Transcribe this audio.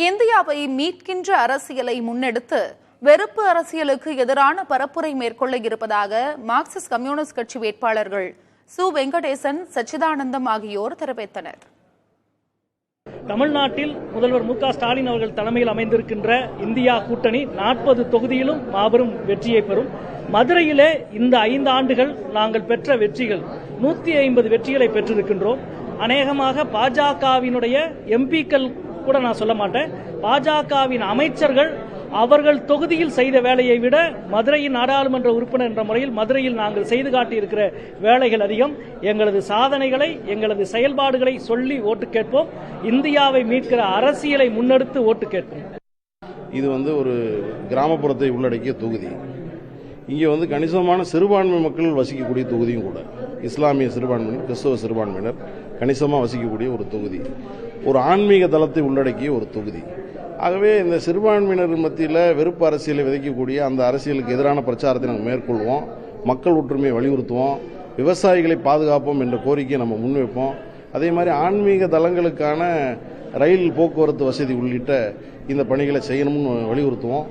இந்தியாவை மீட்கின்ற அரசியலை முன்னெடுத்து வெறுப்பு அரசியலுக்கு எதிரான பரப்புரை மேற்கொள்ள இருப்பதாக மார்க்சிஸ்ட் கம்யூனிஸ்ட் கட்சி வேட்பாளர்கள் சு. வெங்கடேசன், சச்சிதானந்தம் ஆகியோர் தெரிவித்தனர். தமிழ்நாட்டில் முதல்வர் மு.க. ஸ்டாலின் அவர்கள் தலைமையில் அமைந்திருக்கின்ற இந்தியா கூட்டணி 40 தொகுதியிலும் மாபெரும் வெற்றியை பெறும். மதுரையிலே இந்த 5 ஆண்டுகள் நாங்கள் பெற்ற வெற்றிகள் 150 வெற்றிகளை பெற்றிருக்கின்றோம். அநேகமாக பாஜகவினுடைய எம்பிக்கள் கூட நான் சொல்ல மாட்டேன், பாஜகவின் அமைச்சர்கள் அவர்கள் தொகுதியில் செய்த வேலையை விட மதுரையின் நாடாளுமன்ற உறுப்பினர் என்ற முறையில் மதுரையில் நாங்கள் செய்து காட்டியிருக்கிற வேலைகள் அதிகம். எங்களது சாதனைகளை, எங்களது செயல்பாடுகளை சொல்லி ஓட்டு கேட்போம். இந்தியாவை மீட்கிற அரசியலை முன்னெடுத்து ஓட்டு கேட்போம். இது ஒரு கிராமப்புறத்தை உள்ளடக்கிய தொகுதி. இங்கே கணிசமான சிறுபான்மை மக்கள் வசிக்கக்கூடிய தொகுதியும் கூட. இஸ்லாமிய சிறுபான்மையினர், கிறிஸ்தவ சிறுபான்மையினர் கணிசமாக வசிக்கக்கூடிய ஒரு தொகுதி. ஒரு ஆன்மீக தளத்தை உள்ளடக்கிய ஒரு தொகுதி. ஆகவே இந்த சிறுபான்மையினர் மத்தியில் வெறுப்பு அரசியலை விதைக்கக்கூடிய அந்த அரசியலுக்கு எதிரான பிரச்சாரத்தை நாங்கள் மேற்கொள்வோம். மக்கள் ஒற்றுமையை வலியுறுத்துவோம். விவசாயிகளை பாதுகாப்போம் என்ற கோரிக்கையை நம்ம முன்வைப்போம். அதே மாதிரி ஆன்மீக தலங்களுக்கான ரயில் போக்குவரத்து வசதி உள்ளிட்ட இந்த பணிகளை செய்யணும்னு வலியுறுத்துவோம்.